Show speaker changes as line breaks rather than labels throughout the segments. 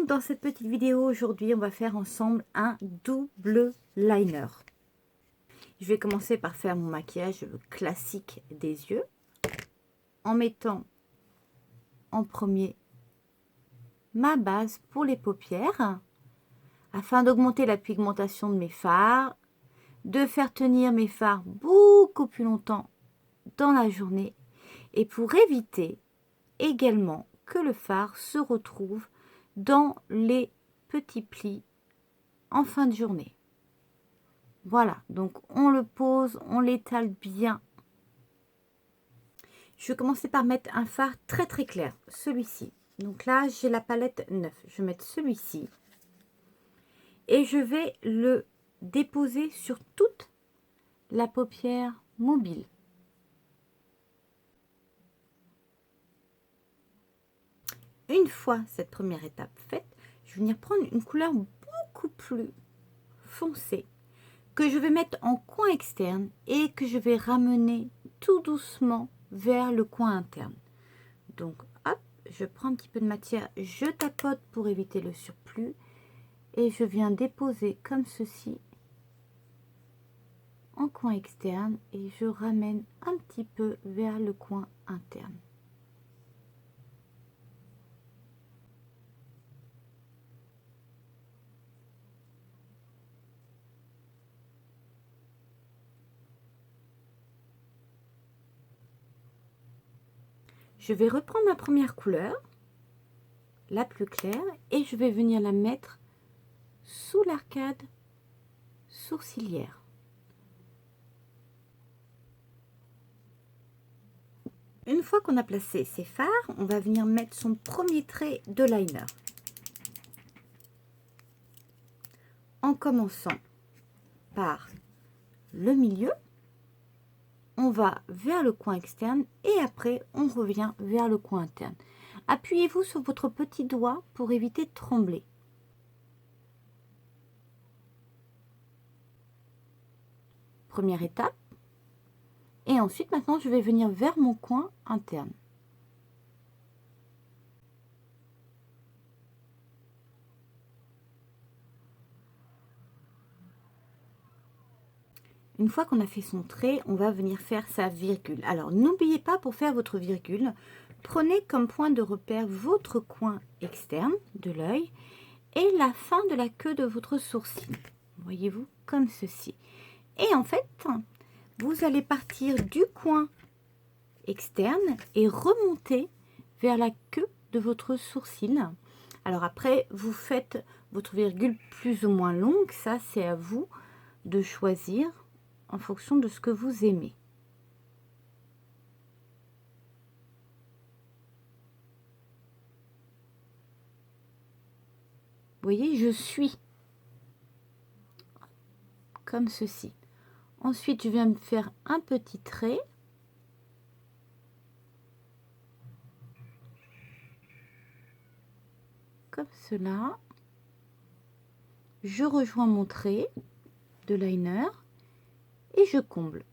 Donc dans cette petite vidéo aujourd'hui, on va faire ensemble un double liner. Je vais commencer par faire mon maquillage classique des yeux en mettant en premier ma base pour les paupières afin d'augmenter la pigmentation de mes fards, de faire tenir mes fards beaucoup plus longtemps dans la journée et pour éviter également que le fard se retrouve dans les petits plis en fin de journée. Voilà, donc on le pose, on l'étale bien. Je vais commencer par mettre un fard très très clair, celui-ci. Donc là, j'ai la palette 9. Je vais mettre celui-ci et je vais le déposer sur toute la paupière mobile. Une fois cette première étape faite, je vais venir prendre une couleur beaucoup plus foncée que je vais mettre en coin externe et que je vais ramener tout doucement vers le coin interne. Donc hop, je prends un petit peu de matière, je tapote pour éviter le surplus et je viens déposer comme ceci en coin externe et je ramène un petit peu vers le coin interne. Je vais reprendre ma première couleur, la plus claire, et je vais venir la mettre sous l'arcade sourcilière. Une fois qu'on a placé ses fards, on va venir mettre son premier trait de liner. En commençant par le milieu, on va vers le coin externe et après on revient vers le coin interne. Appuyez-vous sur votre petit doigt pour éviter de trembler. Première étape. Et ensuite, maintenant, je vais venir vers mon coin interne. Une fois qu'on a fait son trait, on va venir faire sa virgule. Alors, n'oubliez pas, pour faire votre virgule, prenez comme point de repère votre coin externe de l'œil et la fin de la queue de votre sourcil. Voyez-vous, comme ceci. Et en fait, vous allez partir du coin externe et remonter vers la queue de votre sourcil. Alors après, vous faites votre virgule plus ou moins longue. Ça, c'est à vous de choisir en fonction de ce que vous aimez. Vous voyez, je suis comme ceci. Ensuite, je viens me faire un petit trait. Comme cela. Je rejoins mon trait de liner et je comble.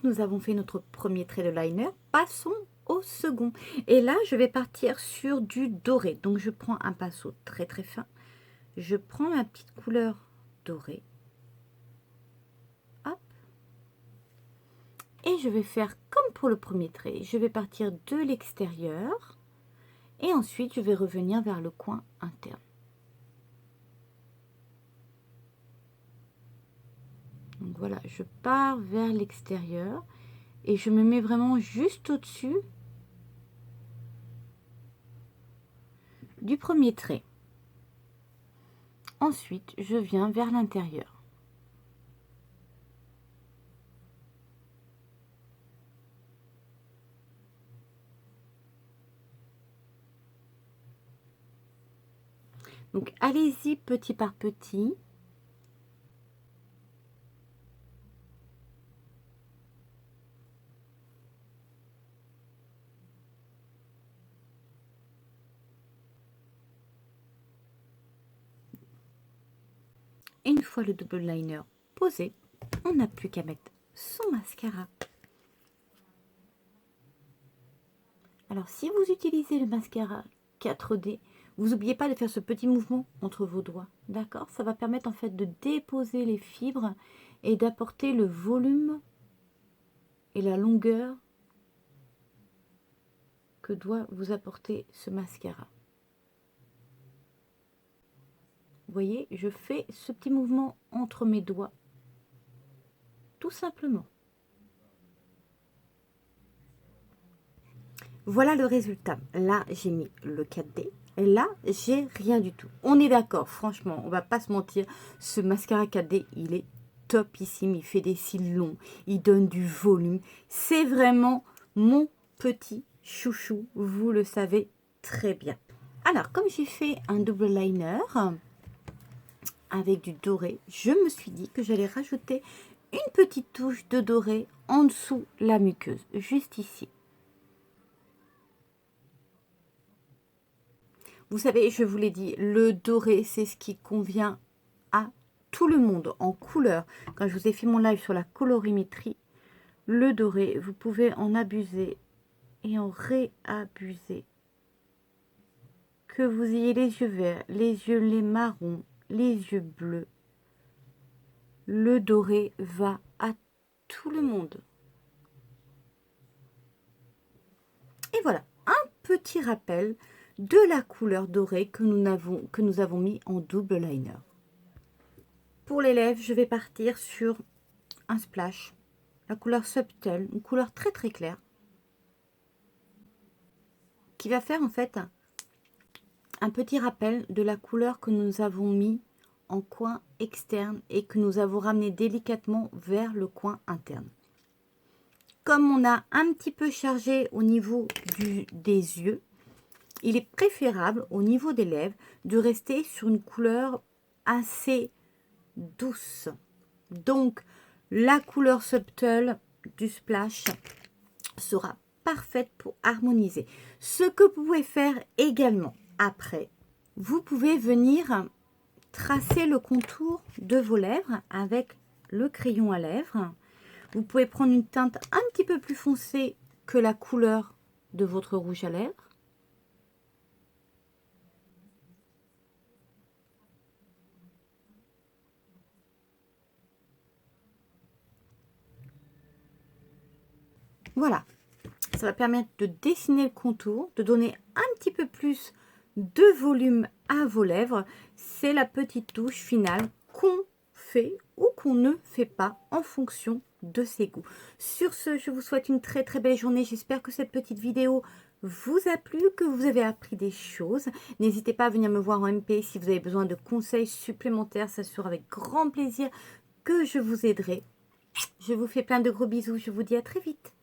Nous avons fait notre premier trait de liner, passons au second. Et là, je vais partir sur du doré. Donc, je prends un pinceau très très fin. Je prends ma petite couleur dorée. Hop. Et je vais faire comme pour le premier trait. Je vais partir de l'extérieur. Et ensuite, je vais revenir vers le coin interne. Donc voilà, je pars vers l'extérieur et je me mets vraiment juste au-dessus du premier trait. Ensuite, je viens vers l'intérieur. Donc allez-y petit par petit. Et une fois le double liner posé, on n'a plus qu'à mettre son mascara. Alors, si vous utilisez le mascara 4D, vous n'oubliez pas de faire ce petit mouvement entre vos doigts, d'accord? Ça va permettre en fait de déposer les fibres et d'apporter le volume et la longueur que doit vous apporter ce mascara. Vous voyez, je fais ce petit mouvement entre mes doigts, tout simplement. Voilà le résultat. Là, j'ai mis le 4D. Et là, j'ai rien du tout. On est d'accord, franchement, on va pas se mentir. Ce mascara 4D, il est topissime. Il fait des cils longs. Il donne du volume. C'est vraiment mon petit chouchou. Vous le savez très bien. Alors, comme j'ai fait un double liner avec du doré, je me suis dit que j'allais rajouter une petite touche de doré en dessous la muqueuse, juste ici. Vous savez, je vous l'ai dit, le doré, c'est ce qui convient à tout le monde en couleur. Quand je vous ai fait mon live sur la colorimétrie, le doré, vous pouvez en abuser et en réabuser. Que vous ayez les yeux verts, les yeux marrons, les yeux bleus, le doré va à tout le monde. Et voilà, un petit rappel de la couleur dorée que nous avons mis en double liner. Pour les lèvres, je vais partir sur un splash, la couleur Subtle, une couleur très très claire, qui va faire en fait un petit rappel de la couleur que nous avons mis en coin externe et que nous avons ramené délicatement vers le coin interne. Comme on a un petit peu chargé au niveau des yeux, il est préférable au niveau des lèvres de rester sur une couleur assez douce. Donc la couleur Subtle du splash sera parfaite pour harmoniser. Ce que vous pouvez faire également après, vous pouvez venir tracer le contour de vos lèvres avec le crayon à lèvres. Vous pouvez prendre une teinte un petit peu plus foncée que la couleur de votre rouge à lèvres. Voilà, ça va permettre de dessiner le contour, de donner un petit peu plus de volume à vos lèvres. C'est la petite touche finale qu'on fait ou qu'on ne fait pas en fonction de ses goûts. Sur ce, je vous souhaite une très très belle journée. J'espère que cette petite vidéo vous a plu, que vous avez appris des choses. N'hésitez pas à venir me voir en MP si vous avez besoin de conseils supplémentaires. Ça sera avec grand plaisir que je vous aiderai. Je vous fais plein de gros bisous. Je vous dis à très vite.